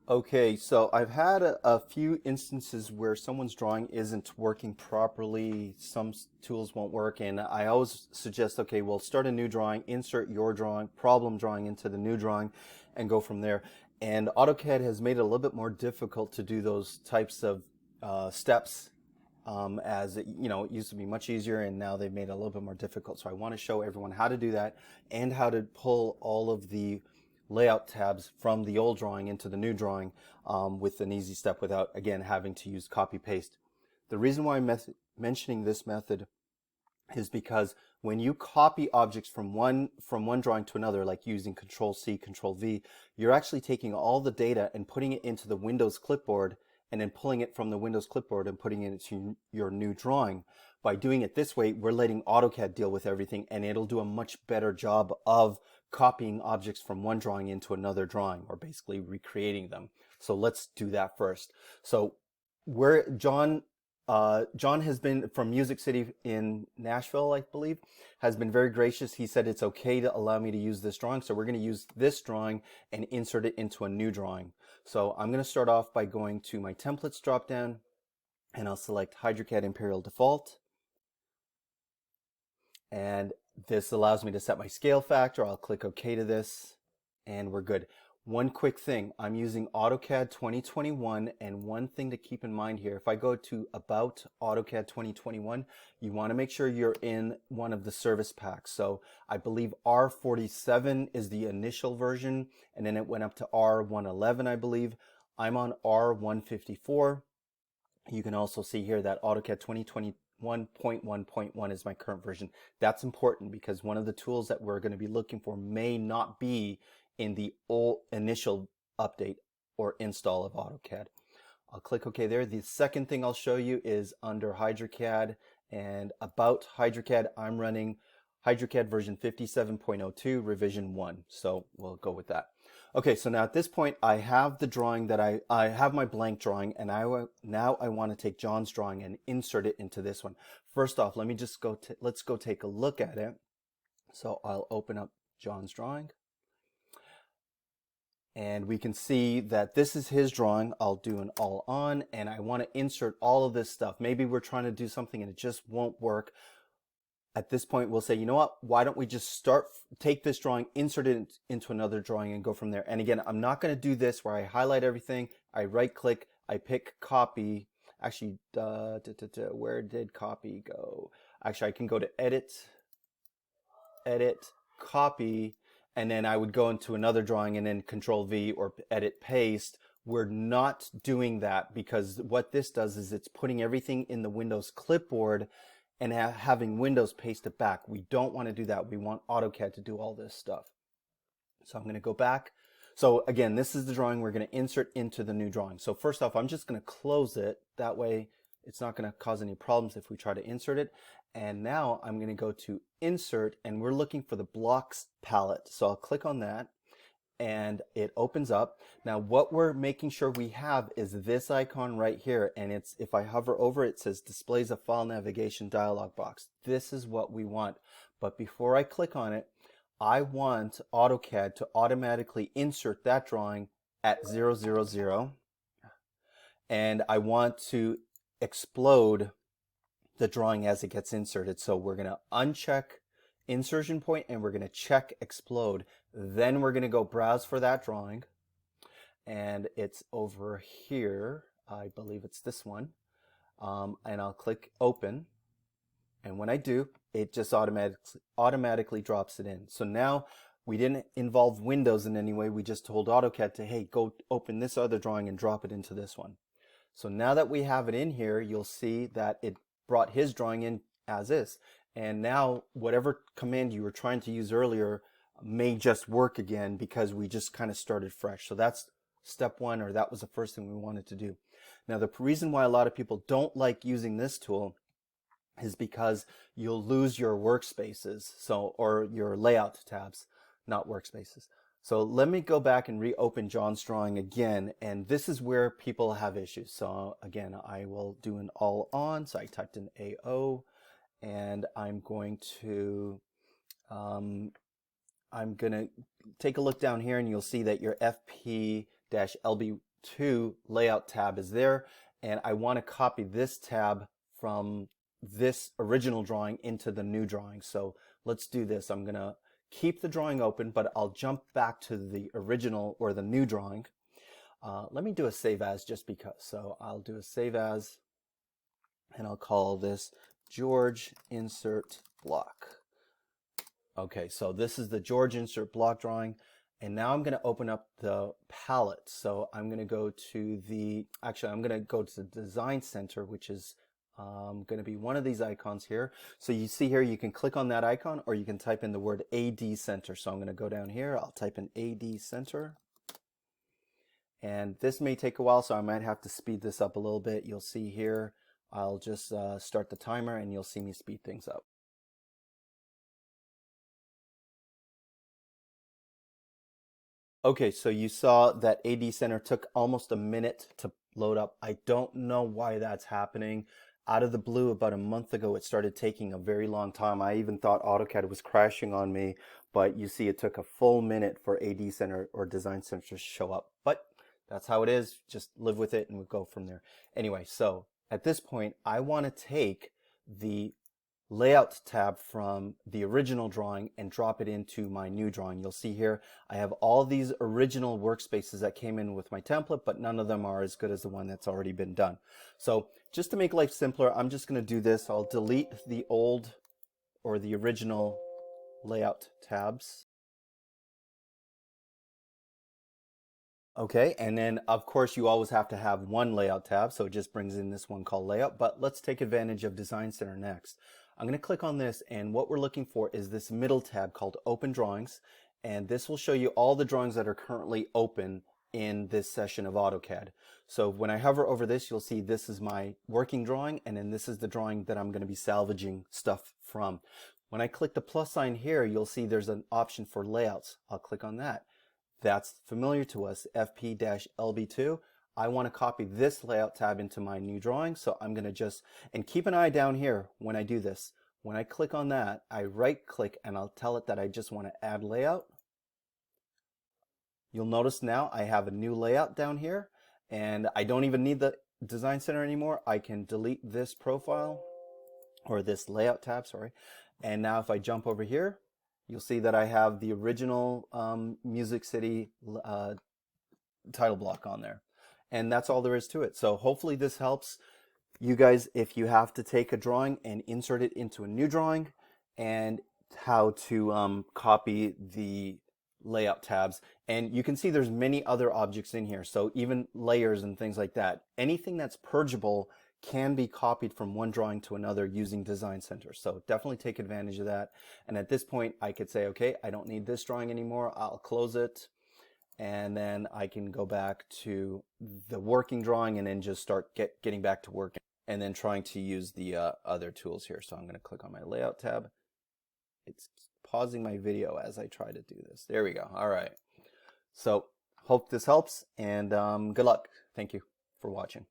Okay, so I've had a few instances where someone's drawing isn't working properly. Some tools won't work, and I always suggest, okay, well, start a new drawing, insert your drawing, problem drawing into the new drawing, and go from there. And AutoCAD has made it a little bit more difficult to do those types of steps, as it used to be much easier, and now they've made it a little bit more difficult. So I want to show everyone how to do that and how to pull all of the layout tabs from the old drawing into the new drawing with an easy step without, again, having to use copy paste. The reason why I'm mentioning this method is because when you copy objects from one drawing to another, like using Control C, Control V, you're actually taking all the data and putting it into the Windows clipboard and then pulling it from the Windows clipboard and putting it into your new drawing. By doing it this way, we're letting AutoCAD deal with everything, and it'll do a much better job of copying objects from one drawing into another drawing, or basically recreating them. So let's do that first. So where John has been from Music City in Nashville, I believe, has been very gracious. He said it's okay to allow me to use this drawing. So we're going to use this drawing and insert it into a new drawing. So I'm going to start off by going to my templates dropdown, and I'll select HydroCAD Imperial Default. And this allows me to set my scale factor. I'll click OK to this, and we're good. One quick thing, I'm using AutoCAD 2021, and one thing to keep in mind here, if I go to About AutoCAD 2021, you want to make sure you're in one of the service packs. So I believe R47 is the initial version, and then it went up to R111, I believe. I'm on R154. You can also see here that AutoCAD 2021.1.1 is my current version. That's important because one of the tools that we're going to be looking for may not be in the old initial update or install of AutoCAD. I'll click OK there. The second thing I'll show you is under HydroCAD, and about HydroCAD, I'm running HydroCAD version 57.02 revision 1. So we'll go with that. Okay, so now at this point, I have the drawing that I have my blank drawing, and now I want to take John's drawing and insert it into this one. First off, let's go take a look at it. So I'll open up John's drawing, and we can see that this is his drawing. I'll do an all on, and I want to insert all of this stuff. Maybe we're trying to do something and it just won't work. At this point, we'll say, you know what, why don't we just take this drawing, insert it into another drawing, and go from there. And again, I'm not going to do this where I highlight everything, I right click, I pick copy. Actually, where did copy go? Actually, I can go to edit, copy, and then I would go into another drawing and then Control V or edit paste. We're not doing that because what this does is it's putting everything in the Windows clipboard and having Windows paste it back. We don't want to do that. We want AutoCAD to do all this stuff. So I'm going to go back. So again, this is the drawing we're going to insert into the new drawing. So first off, I'm just going to close it. That way it's not going to cause any problems if we try to insert it. And now I'm going to go to Insert, and we're looking for the Blocks palette. So I'll click on that, and it opens up. Now what we're making sure we have is this icon right here, and if I hover over it, it says Displays a File Navigation dialog box. This is what we want. But before I click on it, I want AutoCAD to automatically insert that drawing at 000, and I want to explode the drawing as it gets inserted. So we're going to uncheck insertion point and we're going to check explode. Then we're going to go browse for that drawing, and it's over here. I believe it's this one, and I'll click open, and when I do, it just automatically drops it in. So now we didn't involve Windows in any way. We just told AutoCAD to, hey, go open this other drawing and drop it into this one. So now that we have it in here, you'll see that it brought his drawing in as is. And now whatever command you were trying to use earlier may just work again because we just kind of started fresh. So that's step one, or that was the first thing we wanted to do. Now the reason why a lot of people don't like using this tool is because you'll lose your workspaces, or your layout tabs, not workspaces. So let me go back and reopen John's drawing again, and this is where people have issues. So again, I will do an all on. So I typed in AO, and I'm going to take a look down here, and you'll see that your FP-LB 2 layout tab is there, and I want to copy this tab from this original drawing into the new drawing. So let's do this. I'm going to keep the drawing open, but I'll jump back to the original or the new drawing. Let me do a save as just because. So I'll do a save as, and I'll call this George insert block. Okay, so this is the George insert block drawing. And now I'm going to open up the palette. So I'm going to go to I'm going to go to the Design Center, which is going to be one of these icons here. So you see here, you can click on that icon, or you can type in the word AD Center. So I'm going to go down here. I'll type in AD Center. And this may take a while, so I might have to speed this up a little bit. You'll see here, I'll just start the timer, and you'll see me speed things up. Okay, so you saw that AD Center took almost a minute to load up. I don't know why that's happening. Out of the blue, about a month ago, it started taking a very long time. I even thought AutoCAD was crashing on me, but you see it took a full minute for AD Center or Design Center to show up. But that's how it is. Just live with it and we'll go from there. Anyway, so at this point, I want to take the layout tab from the original drawing and drop it into my new drawing. You'll see here I have all these original workspaces that came in with my template, but none of them are as good as the one that's already been done. So just to make life simpler, I'm just going to do this. I'll delete the old or the original layout tabs. Okay, and then of course you always have to have one layout tab, so it just brings in this one called layout, but let's take advantage of Design Center next. I'm going to click on this, and what we're looking for is this middle tab called Open Drawings, and this will show you all the drawings that are currently open in this session of AutoCAD. So when I hover over this, you'll see this is my working drawing, and then this is the drawing that I'm going to be salvaging stuff from. When I click the plus sign here, you'll see there's an option for layouts. I'll click on that. That's familiar to us, FP-LB2. I want to copy this layout tab into my new drawing, so I'm going to just, and keep an eye down here when I do this. When I click on that, I right click and I'll tell it that I just want to add layout. You'll notice now I have a new layout down here, and I don't even need the Design Center anymore. I can delete this profile, or this layout tab, sorry. And now if I jump over here, you'll see that I have the original Music City title block on there. And that's all there is to it. So hopefully this helps you guys if you have to take a drawing and insert it into a new drawing, and how to copy the layout tabs. And you can see there's many other objects in here. So even layers and things like that. Anything that's purgeable can be copied from one drawing to another using Design Center. So definitely take advantage of that. And at this point, I could say, okay, I don't need this drawing anymore. I'll close it. And then I can go back to the working drawing and then just start getting back to work, and then trying to use the other tools here. So I'm going to click on my layout tab. It's pausing my video as I try to do this. There we go. All right. So hope this helps, and good luck. Thank you for watching.